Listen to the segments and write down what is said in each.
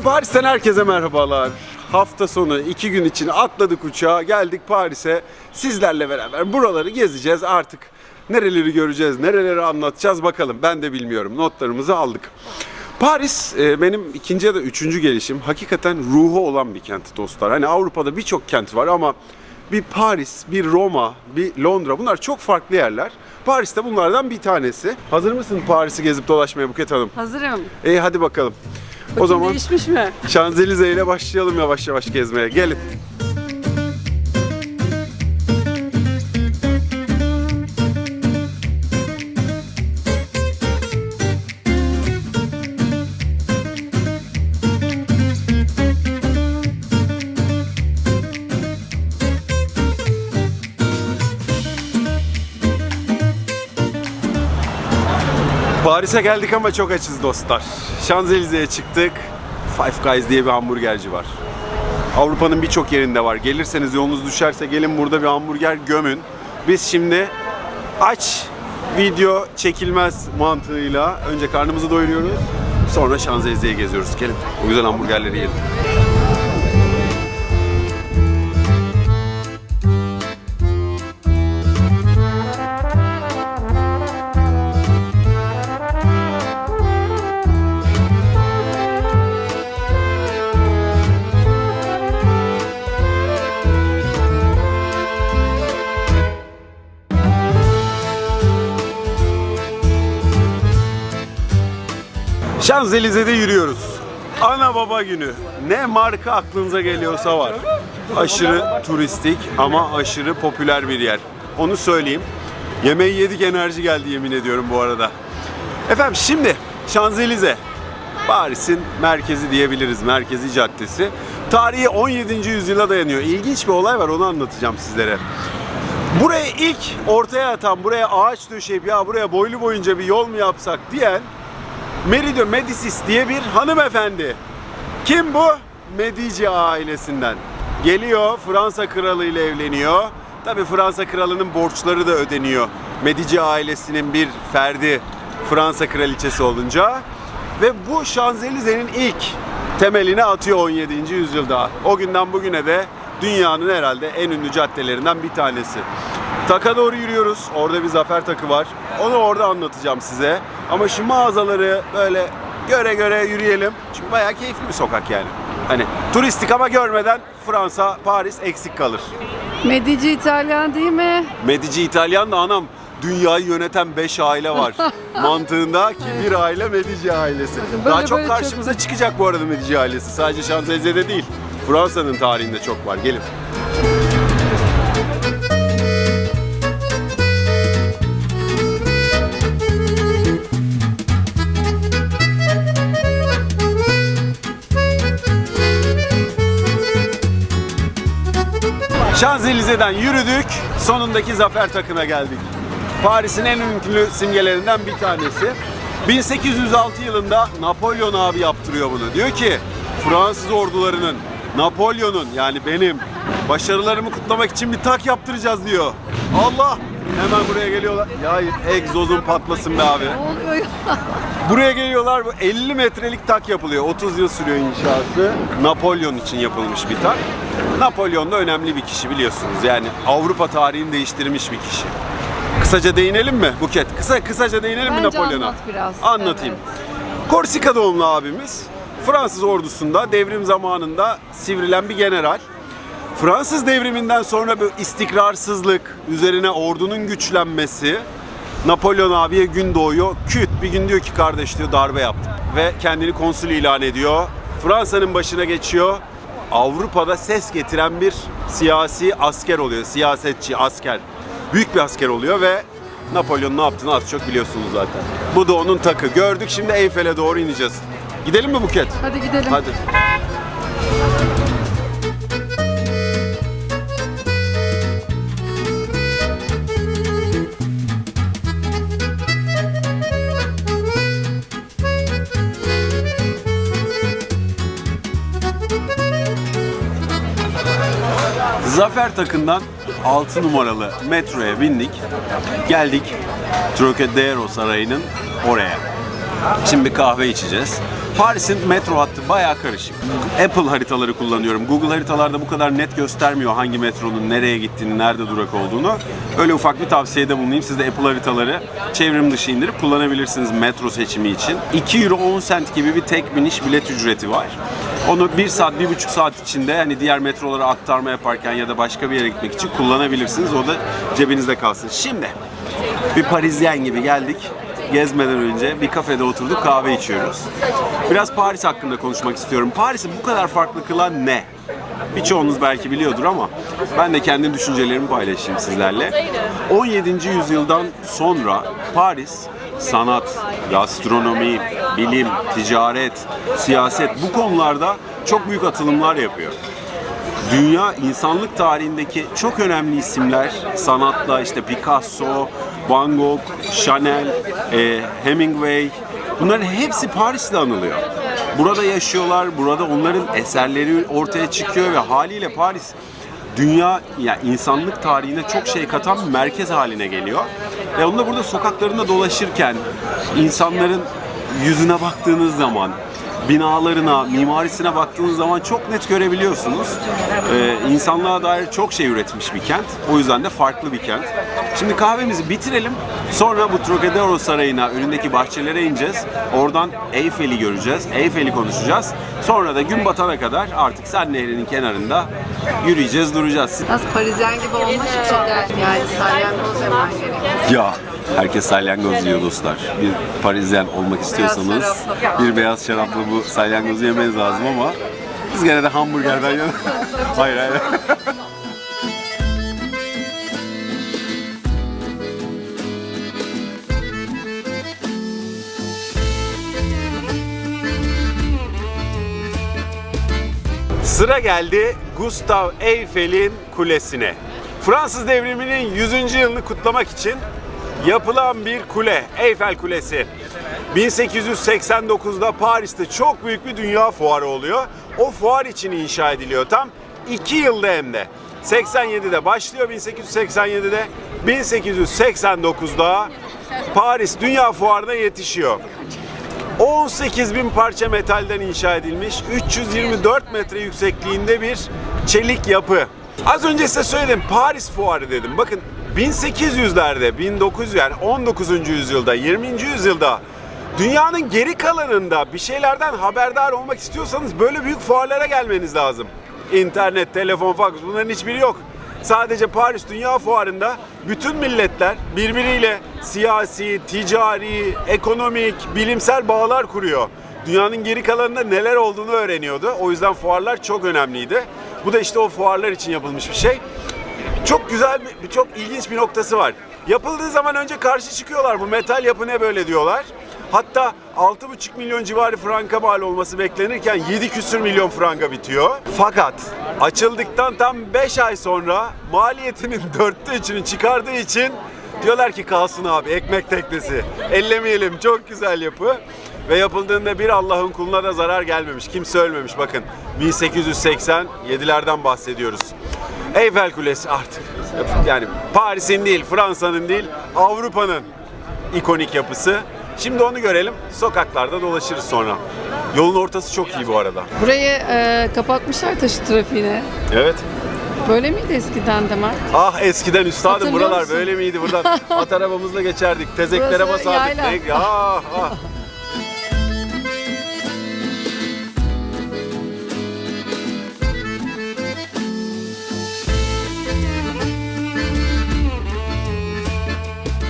Paris'ten herkese merhabalar. Hafta sonu 2 gün için atladık uçağa, geldik Paris'e. Sizlerle beraber buraları gezeceğiz artık. Nereleri göreceğiz, nereleri anlatacağız bakalım. Ben de bilmiyorum. Notlarımızı aldık. Paris benim ikinci ya da üçüncü gelişim. Hakikaten ruhu olan bir kent dostlar. Hani Avrupa'da birçok kent var ama bir Paris, bir Roma, bir Londra, bunlar çok farklı yerler. Paris de bunlardan bir tanesi. Hazır mısın Paris'i gezip dolaşmaya Buket Hanım? Hazırım. Hadi bakalım. Bakayım O zaman değişmiş mi? Şanzelize ile başlayalım yavaş yavaş gezmeye. Gelin. Paris'e geldik ama çok açız dostlar. Şanzelize'ye çıktık. Five Guys diye bir hamburgerci var. Avrupa'nın birçok yerinde var. Gelirseniz, yolunuz düşerse gelin burada bir hamburger gömün. Biz şimdi aç, video çekilmez mantığıyla önce karnımızı doyuruyoruz. Sonra Şanzelize'yi geziyoruz. Gelin o güzel hamburgerleri yiyelim. Şanzelize'de yürüyoruz. Ana baba günü. Ne marka aklınıza geliyorsa var. Aşırı turistik ama aşırı popüler bir yer. Onu söyleyeyim. Yemeği yedik, enerji geldi yemin ediyorum bu arada. Efendim şimdi Şanzelize. Paris'in merkezi diyebiliriz. Merkezi caddesi. Tarihi 17. yüzyıla dayanıyor. İlginç bir olay var, onu anlatacağım sizlere. Buraya ilk ortaya atan, buraya ağaç döşeyip ya buraya boylu boyunca bir yol mu yapsak diyen Mary de Médicis diye bir hanımefendi. Kim bu? Medici ailesinden. Geliyor, Fransa kralı ile evleniyor. Tabii Fransa kralının borçları da ödeniyor. Medici ailesinin bir ferdi Fransa kraliçesi olunca. Ve bu Şanzelize'nin ilk temelini atıyor 17. yüzyılda. O günden bugüne de dünyanın herhalde en ünlü caddelerinden bir tanesi. Tak'a doğru yürüyoruz. Orada bir zafer takı var. Onu orada anlatacağım size. Ama şu mağazaları böyle göre göre yürüyelim. Çünkü bayağı keyifli bir sokak yani. Hani turistik ama görmeden Fransa, Paris eksik kalır. Medici İtalyan değil mi? Medici İtalyan da anam. Dünyayı yöneten 5 aile var. Mantığında ki bir aile Medici ailesi. Böyle Daha çok böyle karşımıza çıkacak bu arada Medici ailesi. Sadece Şanzelize'de değil. Fransa'nın tarihinde çok var. Gelin. Şanzelize'den yürüdük, sonundaki zafer takına geldik. Paris'in en ünlü simgelerinden bir tanesi. 1806 yılında Napolyon abi yaptırıyor bunu. Diyor ki Fransız ordularının, Napolyon'un yani benim başarılarımı kutlamak için bir tak yaptıracağız diyor. Allah! Hemen buraya geliyorlar. Ya egzozun patlasın be abi. Ne oluyor ya? Buraya geliyorlar, bu 50 metrelik tak yapılıyor. 30 yıl sürüyor inşası. Napolyon için yapılmış bir tak. Napolyon da önemli bir kişi biliyorsunuz. Yani Avrupa tarihini değiştirmiş bir kişi. Kısaca değinelim mi Buket? Kısaca değinelim mi Bence Napolyon'a? anlat biraz. Anlatayım. Evet. Korsika doğumlu abimiz. Fransız ordusunda devrim zamanında sivrilen bir general. Fransız devriminden sonra bu istikrarsızlık, üzerine ordunun güçlenmesi, Napolyon abiye gün doğuyor. Küt bir gün diyor ki kardeş diyor darbe yaptım. Ve kendini konsül ilan ediyor. Fransa'nın başına geçiyor. Avrupa'da ses getiren bir siyasi asker oluyor. Siyasetçi, asker. Büyük bir asker oluyor ve Napolyon ne yaptığını az çok biliyorsunuz zaten. Bu da onun takı. Gördük, şimdi Eyfel'e doğru ineceğiz. Gidelim mi Buket? Hadi gidelim. Hadi. Zafer Takı'ndan 6 numaralı metroya bindik. Geldik Trocadero Sarayı'nın oraya. Şimdi bir kahve içeceğiz. Paris'in metro hattı bayağı karışık. Apple haritaları kullanıyorum. Google haritalarda bu kadar net göstermiyor hangi metronun nereye gittiğini, nerede durak olduğunu. Öyle ufak bir tavsiyede bulunayım. Siz de Apple haritaları çevrim dışı indirip kullanabilirsiniz metro seçimi için. 2 euro 10 cent gibi bir tek biniş bilet ücreti var. Onu 1 saat, 1,5 saat içinde hani diğer metrolara aktarma yaparken ya da başka bir yere gitmek için kullanabilirsiniz. O da cebinizde kalsın. Şimdi bir Parisyen gibi geldik. Gezmeden önce bir kafede oturduk, kahve içiyoruz. Biraz Paris hakkında konuşmak istiyorum. Paris'i bu kadar farklı kılan ne? Birçoğunuz belki biliyordur ama ben de kendi düşüncelerimi paylaşayım sizlerle. 17. yüzyıldan sonra Paris sanat, gastronomi, bilim, ticaret, siyaset bu konularda çok büyük atılımlar yapıyor. Dünya insanlık tarihindeki çok önemli isimler sanatla işte Picasso, Van Gogh, Chanel, Hemingway bunların hepsi Paris'te anılıyor. Burada yaşıyorlar, burada onların eserleri ortaya çıkıyor ve haliyle Paris dünya yani insanlık tarihine çok şey katan bir merkez haline geliyor. Ve onu da burada sokaklarında dolaşırken insanların yüzüne baktığınız zaman binalarına, mimarisine baktığınız zaman çok net görebiliyorsunuz. İnsanlığa dair çok şey üretmiş bir kent. O yüzden de farklı bir kent. Şimdi kahvemizi bitirelim. Sonra bu Trocadero Sarayı'na, önündeki bahçelere ineceğiz. Oradan Eyfel'i göreceğiz. Eyfel'i konuşacağız. Sonra da gün batana kadar artık Sen Nehri'nin kenarında yürüyeceğiz, duracağız. Biraz Parisyen gibi olmak için de yani salyangoz yemen gerekiyor. Ya herkes salyangoz yiyor dostlar. Bir Parisyen olmak istiyorsanız bir beyaz şaraplı bu salyangozu yemeniz lazım ama biz gene de hamburgerden yana. Hayır. Sıra geldi Gustav Eyfel'in kulesine. Fransız devriminin 100. yılını kutlamak için yapılan bir kule, Eyfel Kulesi. 1889'da Paris'te çok büyük bir dünya fuarı oluyor. O fuar için inşa ediliyor tam 2 yılda hem de. 87'de başlıyor 1887'de, 1889'da Paris Dünya Fuarı'na yetişiyor. 18.000 parça metalden inşa edilmiş, 324 metre yüksekliğinde bir çelik yapı. Az önce size söyledim, Paris Fuarı dedim. Bakın 1800'lerde, 1900 yani 19. yüzyılda, 20. yüzyılda dünyanın geri kalanında bir şeylerden haberdar olmak istiyorsanız böyle büyük fuarlara gelmeniz lazım. İnternet, telefon, faks bunların hiçbiri yok. Sadece Paris Dünya Fuarı'nda bütün milletler birbiriyle siyasi, ticari, ekonomik, bilimsel bağlar kuruyor. Dünyanın geri kalanında neler olduğunu öğreniyordu. O yüzden fuarlar çok önemliydi. Bu da işte o fuarlar için yapılmış bir şey. Çok güzel, çok ilginç bir noktası var. Yapıldığı zaman önce karşı çıkıyorlar. Bu metal yapı ne böyle diyorlar. Hatta 6,5 milyon civarı franka mal olması beklenirken 7 küsür milyon franka bitiyor. Fakat açıldıktan tam 5 ay sonra maliyetinin 3'ünü çıkardığı için diyorlar ki kalsın abi ekmek teknesi. Ellemeyelim, çok güzel yapı. Ve yapıldığında bir Allah'ın kuluna da zarar gelmemiş. Kimse ölmemiş bakın. 1887'lerden bahsediyoruz. Eyfel Kulesi artık yani Paris'in değil, Fransa'nın değil, Avrupa'nın ikonik yapısı. Şimdi onu görelim. Sokaklarda dolaşırız sonra. Yolun ortası çok iyi bu arada. Burayı kapatmışlar taşı trafiğine. Evet. Böyle miydi eskiden de Mert? Ah eskiden üstadım Hatırlıyor buralar musun? böyle miydi? Buradan at arabamızla geçerdik. Tezeklere Burası basardık. yayla. Ah.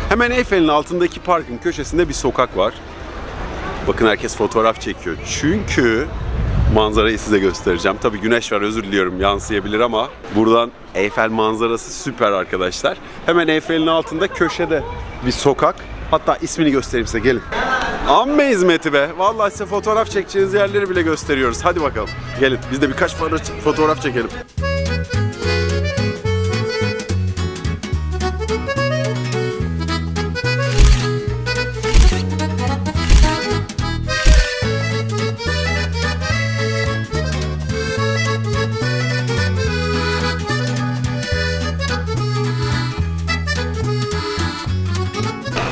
Hemen Eyfel'in altındaki parkın köşesinde bir sokak var. Bakın herkes fotoğraf çekiyor. Çünkü manzarayı size göstereceğim. Tabii güneş var, özür diliyorum, yansıyabilir ama buradan Eyfel manzarası süper arkadaşlar. Hemen Eyfel'in altında köşede bir sokak. Hatta ismini göstereyim size, gelin. Amme hizmeti be. Vallahi size fotoğraf çekeceğiniz yerleri bile gösteriyoruz. Hadi bakalım. Gelin biz de birkaç fotoğraf çekelim.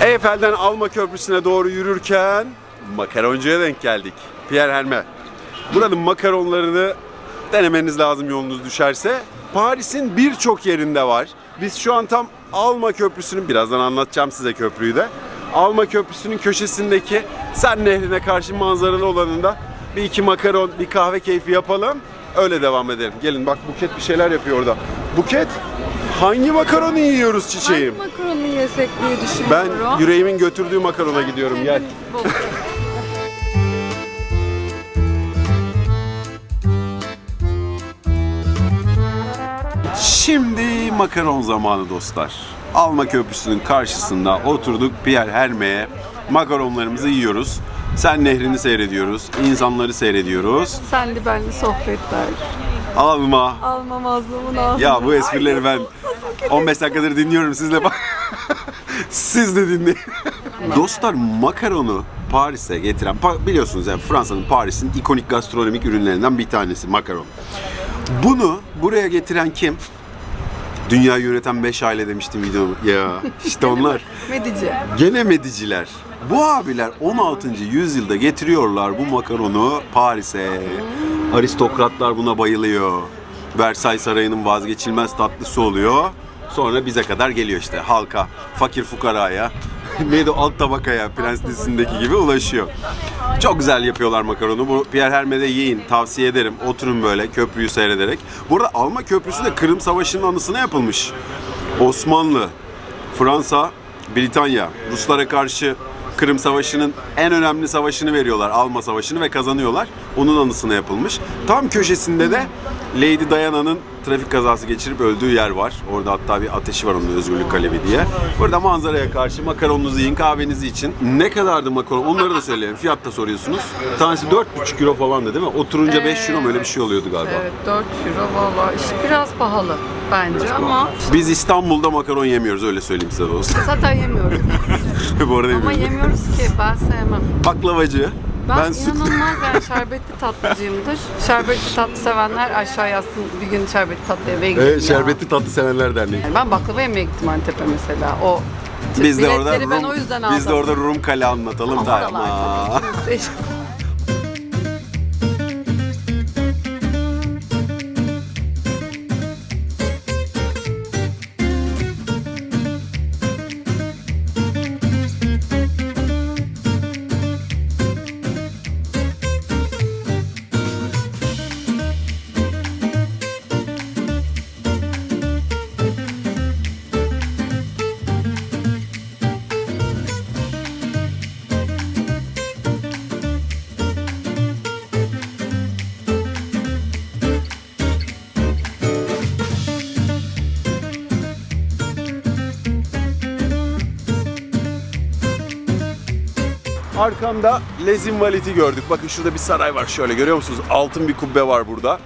Eyfel'den Alma Köprüsü'ne doğru yürürken makaroncuya denk geldik. Pierre Hermé. Buranın makaronlarını denemeniz lazım yolunuz düşerse. Paris'in birçok yerinde var. Biz şu an tam Alma Köprüsü'nün, birazdan anlatacağım size köprüyü de. Alma Köprüsü'nün köşesindeki Sen Nehri'ne karşı manzaralı olanında bir iki makaron, bir kahve keyfi yapalım. Öyle devam edelim. Gelin bak, Buket bir şeyler yapıyor orada. Buket, hangi makaronu yiyoruz çiçeğim? Hangi makaronu yesek diye Ben düşünüyorum. yüreğimin götürdüğü makarona gidiyorum. Gel. Şimdi makaron zamanı dostlar. Alma Köprüsü'nün karşısında oturduk, Pierre Hermé'ye makaronlarımızı yiyoruz. Sen Nehri'ni seyrediyoruz, insanları seyrediyoruz. Senli benli sohbetler. Alma. Alma mazlumun ağzına. Ya bu esprileri ben 15 dakikadır dinliyorum, siz de bak. Siz de dinleyin. Dostlar, makaronu Paris'e getiren, biliyorsunuz yani Fransa'nın, Paris'in ikonik gastronomik ürünlerinden bir tanesi makaron. Bunu buraya getiren kim? Dünyayı yöneten 5 aile demiştim videomu. Ya işte onlar. Medici. Gene Mediciler. Bu abiler 16. yüzyılda getiriyorlar bu makaronu Paris'e. Aristokratlar buna bayılıyor. Versailles Sarayı'nın vazgeçilmez tatlısı oluyor. Sonra bize kadar geliyor işte, halka, fakir fukaraya, neydi, alt tabakaya, Prens dizisindeki gibi ulaşıyor. Çok güzel yapıyorlar makaronu. Bu Pierre Hermé'de yiyin, tavsiye ederim. Oturun böyle köprüyü seyrederek. Bu arada Alma Köprüsü de Kırım Savaşı'nın anısına yapılmış. Osmanlı, Fransa, Britanya, Ruslara karşı Kırım Savaşı'nın en önemli savaşını veriyorlar. Alma Savaşı'nı, ve kazanıyorlar. Onun anısına yapılmış. Tam köşesinde de Lady Diana'nın trafik kazası geçirip öldüğü yer var. Orada hatta bir ateşi var, onun Özgürlük Alevi diye. Burada manzaraya karşı makaronunuzu yiyin, kahvenizi için. Ne kadardı makaron? Onları da söyleyelim. Fiyat da soruyorsunuz. Tanesi 4,5 euro falandı değil mi? Oturunca 5 euro mu, öyle bir şey oluyordu galiba. Evet, 4 euro valla. İşte biraz pahalı bence ama Biz İstanbul'da makaron yemiyoruz, öyle söyleyeyim size dostlar. zaten yemiyoruz. Bu arada Ama yemiyoruz. yemiyoruz ki, ben sevmem. Baklavacı. Ben süt- inanılmaz yani şerbetli tatlıcıyımdır. Şerbetli tatlı sevenler aşağı yazsın, bir gün şerbetli tatlı eve gideyim Evet, Şerbetli Tatlı Sevenler Derneği. Yani ben baklava yemeye gittim Antep'e mesela. O Biz de orada biletleri ben o yüzden aldım. Biz de orada Rum Kale anlatalım. Ama Tamam. oralar tabii ki muhteşem. Arkamda Les Invalids'i gördük. Bakın şurada bir saray var, şöyle görüyor musunuz? Altın bir kubbe var burada.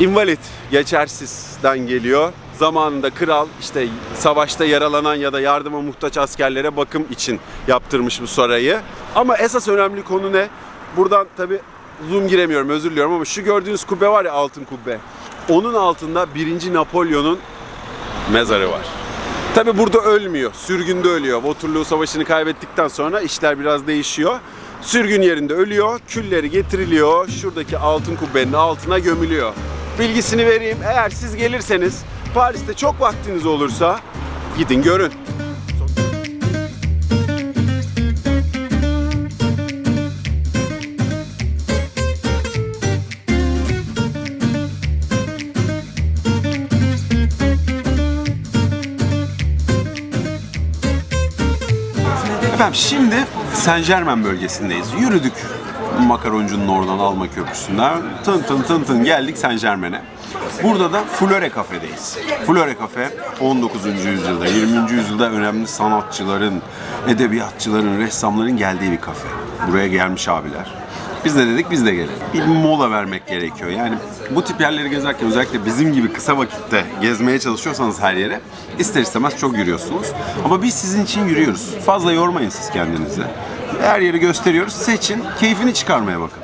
Invalid, geçersizden geliyor. Zamanında kral işte savaşta yaralanan ya da yardıma muhtaç askerlere bakım için yaptırmış bu sarayı. Ama esas önemli konu ne? Buradan tabi zoom giremiyorum, özür diliyorum, ama şu gördüğünüz kubbe var ya, altın kubbe. Onun altında 1. Napolyon'un mezarı var. Tabi burada ölmüyor, sürgünde ölüyor. Waterloo Savaşı'nı kaybettikten sonra işler biraz değişiyor. Sürgün yerinde ölüyor, külleri getiriliyor, şuradaki altın kubbenin altına gömülüyor. Bilgisini vereyim, eğer siz gelirseniz, Paris'te çok vaktiniz olursa gidin görün. Efendim şimdi Saint Germain bölgesindeyiz. Yürüdük makaroncunun oradan, Alma Köprüsü'nden. Tın tın geldik Saint Germain'e. Burada da Flore Cafe'deyiz. Flore Cafe 19. yüzyılda, 20. yüzyılda önemli sanatçıların, edebiyatçıların, ressamların geldiği bir kafe. Buraya gelmiş abiler. Biz de dedik, biz de gelelim. Bir mola vermek gerekiyor. Yani bu tip yerleri gezerken, özellikle bizim gibi kısa vakitte gezmeye çalışıyorsanız her yere, ister istemez çok yürüyorsunuz. Ama biz sizin için yürüyoruz. Fazla yormayın siz kendinizi. Her yeri gösteriyoruz. Seçin, keyfini çıkarmaya bakın.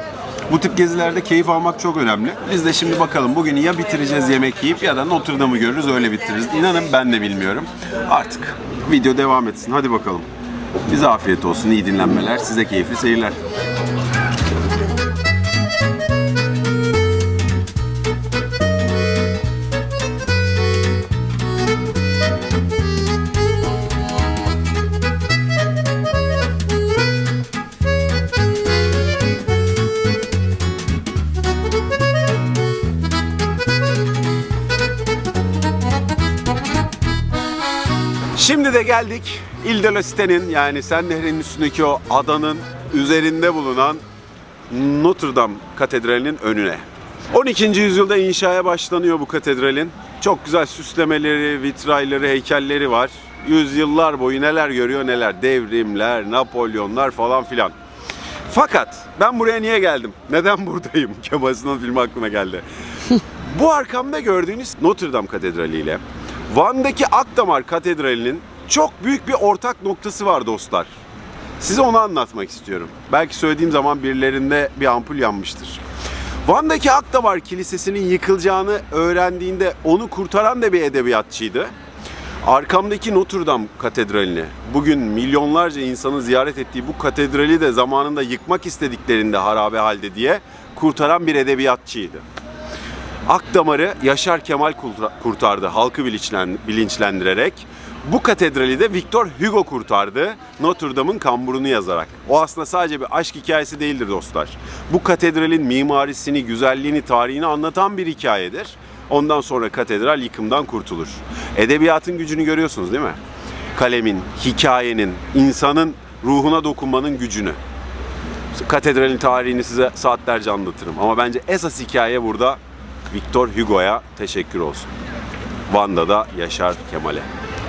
Bu tip gezilerde keyif almak çok önemli. Biz de şimdi bakalım, bugün ya bitireceğiz yemek yiyip ya da Notre Dame'ı görürüz, öyle bitiririz. İnanın ben de bilmiyorum. Artık video devam etsin. Hadi bakalım. Bize afiyet olsun, iyi dinlenmeler, size keyifli seyirler. Şimdi de geldik Ile de la Cité'nin, yani Sen Nehri'nin üstündeki o adanın üzerinde bulunan Notre Dame Katedrali'nin önüne. 12. yüzyılda inşaya başlanıyor bu katedralin. Çok güzel süslemeleri, vitrayları, heykelleri var. Yüzyıllar boyu neler görüyor neler. Devrimler, Napolyonlar falan filan. Fakat ben buraya niye geldim? Neden buradayım? Kemal Sunal filmi aklıma geldi. Bu arkamda gördüğünüz Notre Dame Katedrali ile Van'daki Akdamar Katedrali'nin çok büyük bir ortak noktası var dostlar. Size onu anlatmak istiyorum. Belki söylediğim zaman birilerinde bir ampul yanmıştır. Van'daki Akdamar Kilisesi'nin yıkılacağını öğrendiğinde onu kurtaran da bir edebiyatçıydı. Arkamdaki Notre Dame Katedrali'ni, bugün milyonlarca insanın ziyaret ettiği bu katedrali de zamanında yıkmak istediklerinde harabe halde diye kurtaran bir edebiyatçıydı. Akdamar'ı Yaşar Kemal kurtardı halkı bilinçlendirerek. Bu katedrali de Victor Hugo kurtardı Notre Dame'ın kamburunu yazarak. O aslında sadece bir aşk hikayesi değildir dostlar. Bu katedralin mimarisini, güzelliğini, tarihini anlatan bir hikayedir. Ondan sonra katedral yıkımdan kurtulur. Edebiyatın gücünü görüyorsunuz değil mi? Kalemin, hikayenin, insanın ruhuna dokunmanın gücünü. Katedralin tarihini size saatlerce anlatırım. Ama bence esas hikaye burada Victor Hugo'ya teşekkür olsun. Van'da da Yaşar Kemal'e.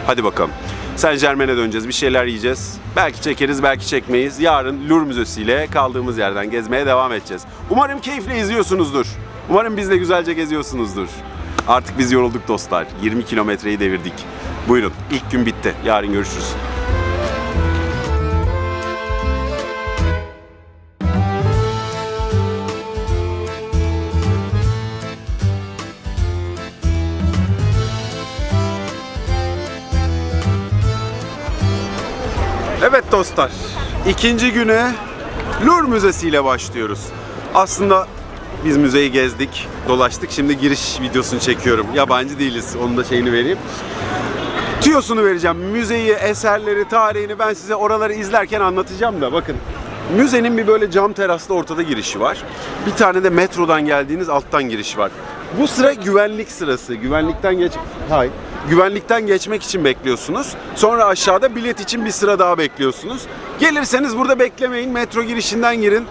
Hadi bakalım. Saint-Germain'e döneceğiz, bir şeyler yiyeceğiz. Belki çekeriz, belki çekmeyiz. Yarın Louvre Müzesi ile kaldığımız yerden gezmeye devam edeceğiz. Umarım keyifle izliyorsunuzdur. Umarım biz de güzelce geziyorsunuzdur. Artık biz yorulduk dostlar. 20 kilometreyi devirdik. Buyurun, ilk gün bitti. Yarın görüşürüz. Evet dostlar, ikinci güne Louvre Müzesi ile başlıyoruz. Aslında biz müzeyi gezdik, dolaştık. Şimdi giriş videosunu çekiyorum. Yabancı değiliz, onun da şeyini vereyim. Tüyosunu vereceğim. Müzeyi, eserleri, tarihini ben size oraları izlerken anlatacağım da bakın. Müzenin bir böyle cam teraslı ortada girişi var. Bir tane de metrodan geldiğiniz alttan giriş var. Bu sıra güvenlik sırası. Güvenlikten geçmek için bekliyorsunuz. Sonra aşağıda bilet için bir sıra daha bekliyorsunuz. Gelirseniz burada beklemeyin. Metro girişinden girin.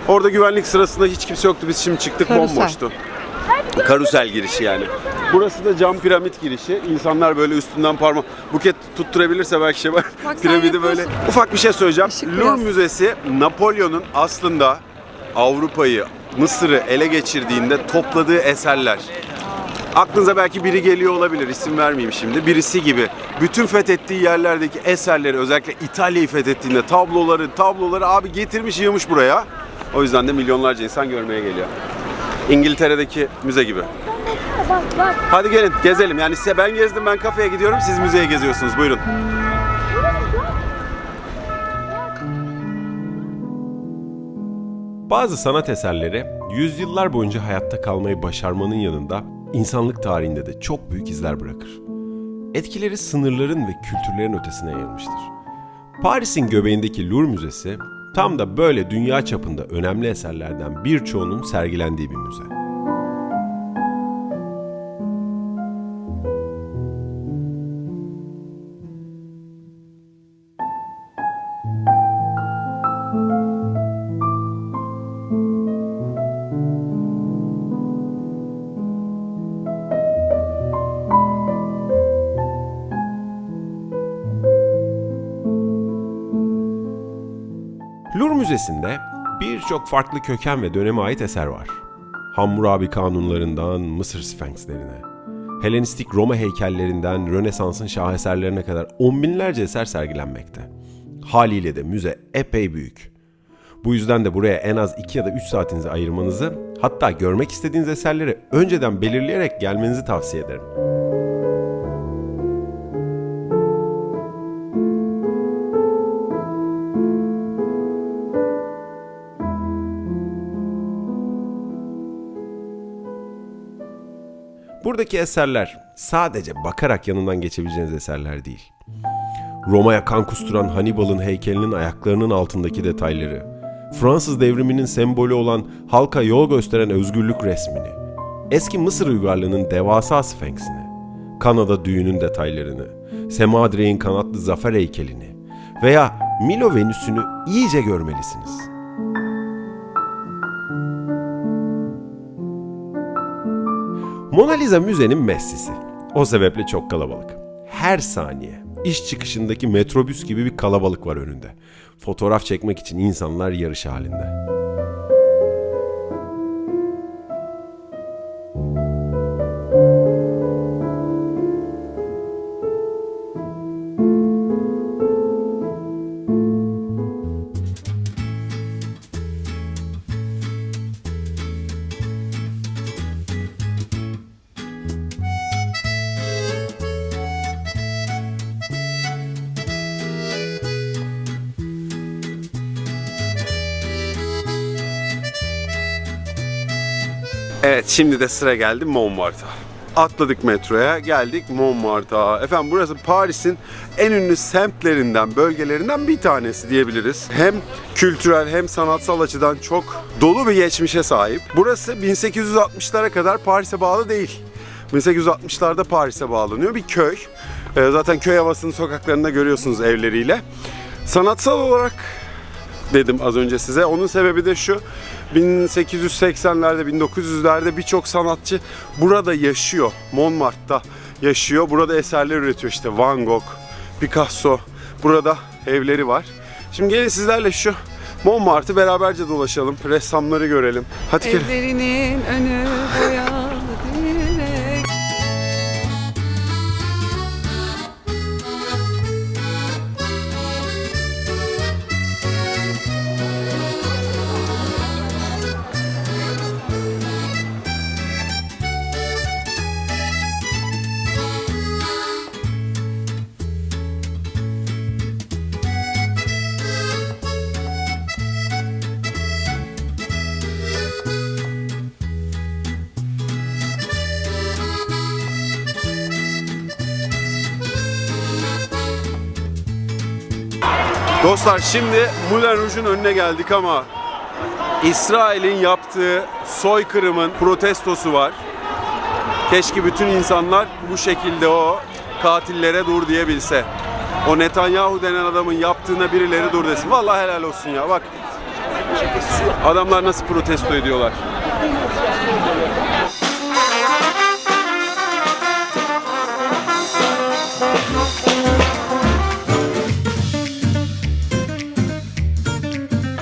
Orada güvenlik sırasında hiç kimse yoktu. Biz şimdi çıktık, bomboştu. Karusel girişi yani. Burası da cam piramit girişi. İnsanlar böyle üstünden parmak... Buket tutturabilirse belki şey var. Piramidi böyle... Ufak bir şey söyleyeceğim. Louvre Müzesi, Napolyon'un aslında Avrupa'yı, Mısır'ı ele geçirdiğinde topladığı eserler. Aklınıza belki biri geliyor olabilir, isim vermeyeyim şimdi. Birisi gibi bütün fethettiği yerlerdeki eserleri, özellikle İtalya'yı fethettiğinde tabloları abi getirmiş, yığmış buraya. O yüzden de milyonlarca insan görmeye geliyor. İngiltere'deki müze gibi. Hadi gelin gezelim. Yani size ben gezdim, ben kafeye gidiyorum, siz müzeye geziyorsunuz. Buyurun. Bazı sanat eserleri yüzyıllar boyunca hayatta kalmayı başarmanın yanında insanlık tarihinde de çok büyük izler bırakır. Etkileri sınırların ve kültürlerin ötesine yayılmıştır. Paris'in göbeğindeki Louvre Müzesi tam da böyle dünya çapında önemli eserlerden birçoğunun sergilendiği bir müze. Louvre Müzesi'nde birçok farklı köken ve döneme ait eser var. Hammurabi kanunlarından Mısır Sfenkslerine, Helenistik Roma heykellerinden Rönesans'ın şaheserlerine kadar on binlerce eser sergilenmekte. Haliyle de müze epey büyük. Bu yüzden de buraya en az 2 ya da 3 saatinizi ayırmanızı, hatta görmek istediğiniz eserleri önceden belirleyerek gelmenizi tavsiye ederim. Buradaki eserler sadece bakarak yanından geçebileceğiniz eserler değil. Roma'ya kan kusturan Hannibal'ın heykelinin ayaklarının altındaki detayları, Fransız devriminin sembolü olan halka yol gösteren özgürlük resmini, eski Mısır uygarlığının devasa Sfenksini, Kanada düğünün detaylarını, Semadre'in kanatlı zafer heykelini veya Milo Venüs'ünü iyice görmelisiniz. Mona Lisa müzenin Messi'si. O sebeple çok kalabalık. Her saniye iş çıkışındaki metrobüs gibi bir kalabalık var önünde. Fotoğraf çekmek için insanlar yarış halinde. Evet, şimdi de sıra geldi Montmartre'a. Atladık metroya, geldik Montmartre'a. Efendim burası Paris'in en ünlü semtlerinden, bölgelerinden bir tanesi diyebiliriz. Hem kültürel hem sanatsal açıdan çok dolu bir geçmişe sahip. Burası 1860'lara kadar Paris'e bağlı değil. 1860'larda Paris'e bağlanıyor bir köy. Zaten köy havasını sokaklarında görüyorsunuz evleriyle. Sanatsal olarak dedim az önce size. Onun sebebi de şu. 1880'lerde, 1900'lerde birçok sanatçı burada yaşıyor. Montmartre'da yaşıyor. Burada eserler üretiyor. İşte Van Gogh, Picasso. Burada evleri var. Şimdi gelin sizlerle şu Montmartre'ı beraberce dolaşalım. Ressamları görelim. Hadi gelin. Evlerinin önü boyalı direk. Dostlar şimdi Moulin Rouge'un önüne geldik ama İsrail'in yaptığı soykırımın protestosu var. Keşke bütün insanlar bu şekilde o katillere dur diyebilse. O Netanyahu denen adamın yaptığına birileri dur desin. Vallahi helal olsun ya bak. Adamlar nasıl protesto ediyorlar.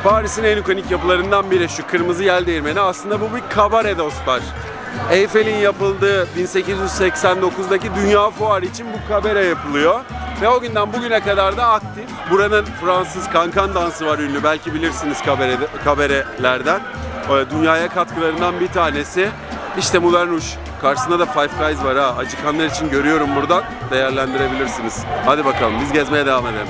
Paris'in en ikonik yapılarından biri şu kırmızı yel değirmeni. Aslında bu bir kabare dostlar. Eyfel'in yapıldığı 1889'daki Dünya Fuarı için bu kabare yapılıyor. Ve o günden bugüne kadar da aktif. Buranın Fransız kankan dansı var ünlü. Belki bilirsiniz kabarelerden. Dünyaya katkılarından bir tanesi. İşte Moulin Rouge. Karşısında da Five Guys var ha. Acıkanlar için görüyorum buradan. Değerlendirebilirsiniz. Hadi bakalım biz gezmeye devam edelim.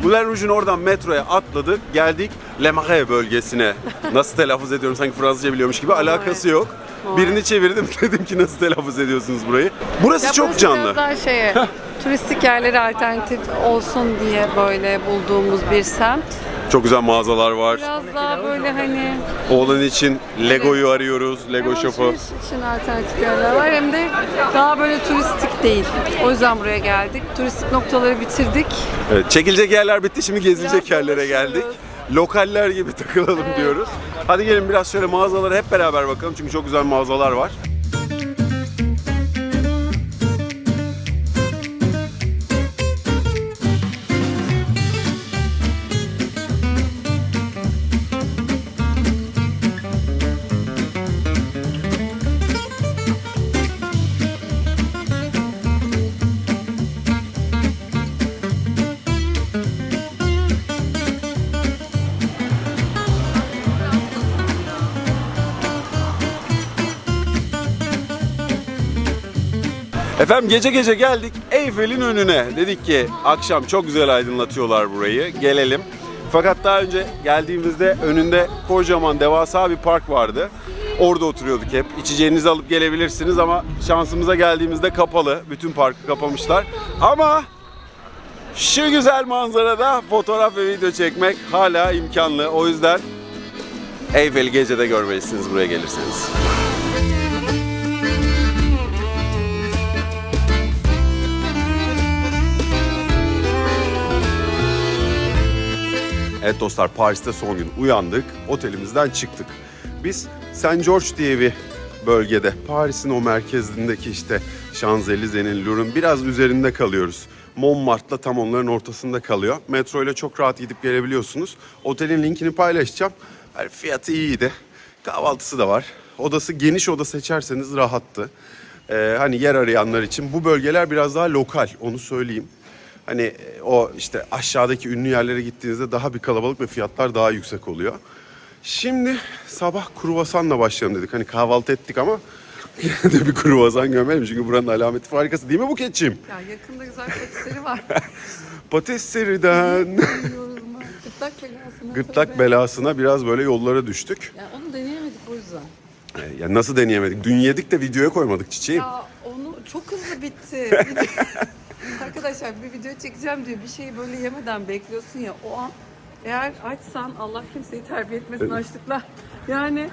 Moulin Rouge'un oradan metroya atladık, geldik Le Marais bölgesine. Nasıl telaffuz ediyorum sanki Fransızca biliyormuş gibi alakası yok. Birini çevirdim dedim ki nasıl telaffuz ediyorsunuz burayı. Burası Ya çok burası canlı. biraz daha turistik yerlere alternatif olsun diye böyle bulduğumuz bir semt. Çok güzel mağazalar var. Biraz daha böyle hani Oğlan için Lego'yu arıyoruz, Lego shop'u. alışveriş için alternatif yerler var. Hem de daha böyle turistik değil. O yüzden buraya geldik. Turistik noktaları bitirdik. Evet, çekilecek yerler bitti, şimdi gezilecek Biraz yerlere dolaşıyoruz. geldik. Lokaller gibi takılalım diyoruz. Hadi gelin biraz şöyle mağazalara hep beraber bakalım çünkü çok güzel mağazalar var. Efendim gece gece geldik Eyfel'in önüne. Dedik ki akşam çok güzel aydınlatıyorlar burayı. Gelelim. Fakat daha önce geldiğimizde önünde kocaman devasa bir park vardı. Orada oturuyorduk hep. İçeceğinizi alıp gelebilirsiniz ama şansımıza geldiğimizde kapalı. Bütün parkı kapamışlar. Ama şu güzel manzarada fotoğraf ve video çekmek hala imkanlı. O yüzden Eyfel'i gecede görmelisiniz buraya gelirseniz. Evet dostlar, Paris'te son gün uyandık, otelimizden çıktık. Biz Saint George diye bir bölgede, Paris'in o merkezindeki işte Champs-Élysées, Louvre'un biraz üzerinde kalıyoruz. Montmartre'la tam onların ortasında kalıyor. Metro ile çok rahat gidip gelebiliyorsunuz. Otelin linkini paylaşacağım. Yani fiyatı iyiydi. Kahvaltısı da var. Odası, geniş oda seçerseniz rahattı. Hani yer arayanlar için bu bölgeler biraz daha lokal, onu söyleyeyim. Hani o işte aşağıdaki ünlü yerlere gittiğinizde daha bir kalabalık ve fiyatlar daha yüksek oluyor. Şimdi sabah kruvasanla başlayalım dedik. Hani kahvaltı ettik ama yine de bir kruvasan gömelim. Çünkü buranın alameti farikası değil mi Buket'ciğim? Ya yakında güzel patisserie var. Patisseriden Gırtlak belasına. gırtlak belasına biraz böyle yollara düştük. Ya onu deneyemedik o yüzden. Ya nasıl deneyemedik? Dün yedik de videoya koymadık çiçeğim. Ya onu çok hızlı bitti. Arkadaşlar bir video çekeceğim diyor. Bir şeyi böyle yemeden bekliyorsun ya, o an eğer açsan, Allah kimseyi terbiye etmesin açlıkla. Yani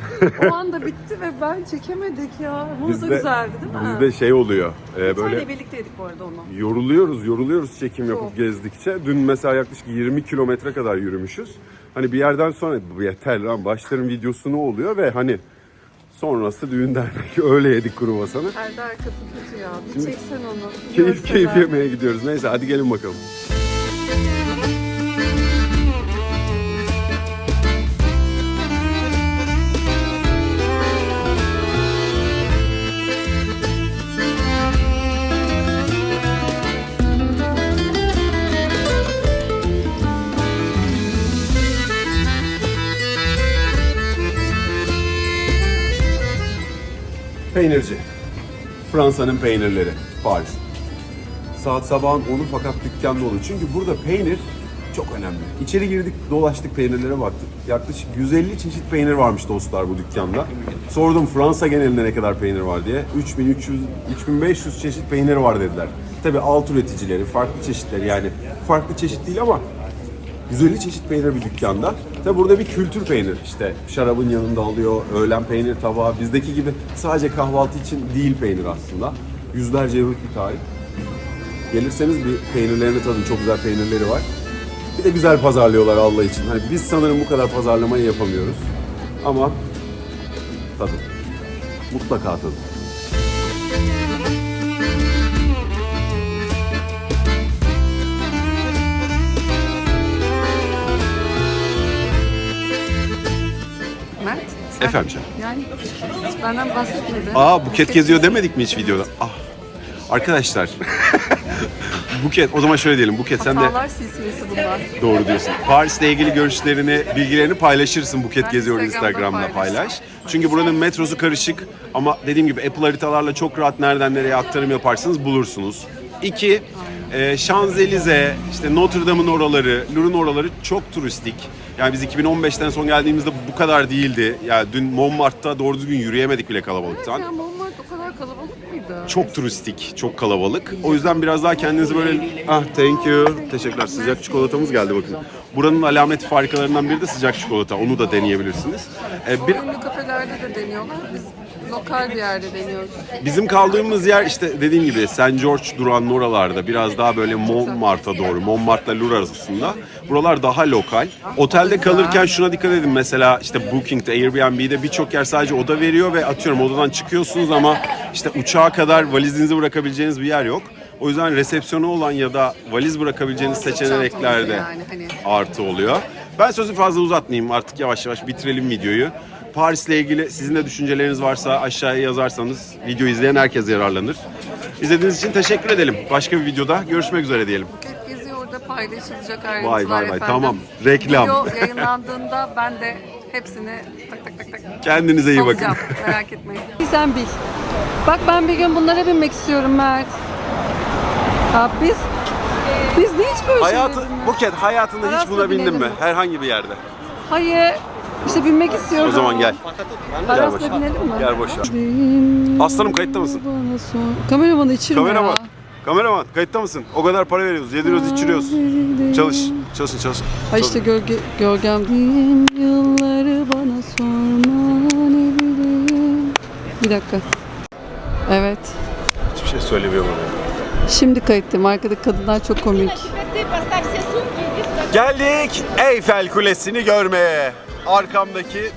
o anda bitti ve ben çekemedik ya. Bunu da güzeldi değil mi? Bizde şey oluyor. Böyle Böyle birlikteydik bu arada onu. yoruluyoruz çekim yapıp Çok. gezdikçe. Dün mesela yaklaşık 20 kilometre kadar yürümüşüz. Hani bir yerden sonra bu yeter lan, başların videosu ne oluyor ve hani sonrası düğün dernek. Öyle yedik kruvasanı. Perde arkası kötü ya. Bir çeksen onu. Keyif Görseler. yemeye gidiyoruz. Neyse hadi gelin bakalım. Peynirci. Fransa'nın peynirleri. Paris. Saat sabahın 10'u fakat dükkan dolu. Çünkü burada peynir çok önemli. İçeri girdik, dolaştık, peynirlere baktık. Yaklaşık 150 çeşit peynir varmış dostlar bu dükkanda. Sordum Fransa genelinde ne kadar peynir var diye. 3500 çeşit peynir var dediler. Tabii alt üreticileri, farklı çeşitleri, yani farklı çeşit değil ama 150 çeşit peynir bir dükkanda. Tabi burada bir kültür peynir. İşte şarabın yanında alıyor, öğlen peynir tabağı. Bizdeki gibi sadece kahvaltı için değil peynir aslında. Yüzlerce yıllık bir tarih. Gelirseniz bir peynirlerini tadın. Çok güzel peynirleri var. Bir de güzel pazarlıyorlar Allah için. Hani biz sanırım bu kadar pazarlamayı yapamıyoruz. Ama tadın. Mutlaka tadın. Mert, sen Efendim canım. yani hiç benden bahsetmedin. Buket geziyor demedik mi hiç videoda? Arkadaşlar. Buket, o zaman şöyle diyelim. Buket sen de Hatalar silsilesi bunlar. doğru diyorsun. Paris'le ilgili görüşlerini, bilgilerini paylaşırsın. Buket Ben geziyor Instagram'da Instagram'da paylaş. paylaşacağım. Çünkü buranın metrosu karışık ama dediğim gibi Apple haritalarla çok rahat nereden nereye aktarım yaparsınız bulursunuz. 2. Champs-Élysées, işte Notre Dame'ın oraları, Louvre'un oraları çok turistik. Yani biz 2015'ten son geldiğimizde bu kadar değildi. Yani dün Montmartre'da doğru düzgün yürüyemedik bile kalabalıktan. Ya Montmartre o kadar kalabalık mıydı? Çok turistik, çok kalabalık. O yüzden biraz daha kendinizi böyle... Thank you. Teşekkürler. Sıcak çikolatamız geldi bakın. Buranın alamet farikalarından biri de sıcak çikolata. Onu da deneyebilirsiniz. Bir, Ünlü kafelerde de deniyorlar. Biz lokal bir yerde deniyoruz. bizim kaldığımız yer işte dediğim gibi Saint George durağının oralarda. Biraz daha böyle Montmartre'a doğru. Montmartre'la Louvre arasında. Buralar daha lokal. Otelde kalırken şuna dikkat edin. Mesela işte Booking'de, Airbnb'de birçok yer sadece oda veriyor ve atıyorum odadan çıkıyorsunuz ama işte uçağa kadar valizinizi bırakabileceğiniz bir yer yok. O yüzden resepsiyonu olan ya da valiz bırakabileceğiniz seçeneklerde Yani hani. artı oluyor. Ben sözü fazla uzatmayayım, artık yavaş yavaş bitirelim videoyu. Paris'le ilgili sizin de düşünceleriniz varsa aşağıya yazarsanız video izleyen herkes yararlanır. İzlediğiniz için teşekkür edelim. Başka bir videoda görüşmek üzere diyelim. Buket geziyor orada paylaşılacak ayrıntılar Vay vay vay, efendim. tamam. Reklam. Video yayınlandığında ben de hepsini tak tak tak tak Kendinize iyi bakın. salacağım. Merak etmeyin. Sen bil. Bak ben bir gün bunlara binmek istiyorum Mert. Ya biz niye hiç böyle şeylere binmiyoruz? Buket hayatında hiç Aras'la buna bindin binelim mi? mi? Herhangi bir yerde. Hayır. İşte binmek istiyorum. O zaman gel. Aras'la boş ver. binelim mi? Gel boş ver. Aslanım kayıtta mısın? Kameramanı içerim Kameraman. ya. Kameraman kayıtta mısın? O kadar para veriyoruz. Yediriyoruz, içiriyoruz. Çalışın. Ha işte gölgem diyeyim, yılları bana sorma ne bileyim. Bir dakika. Evet. Hiçbir şey söylemiyor bana. Şimdi kayıttayım. Arkadaki kadınlar çok komik. Geldik Eyfel Kulesi'ni görmeye. Arkamdaki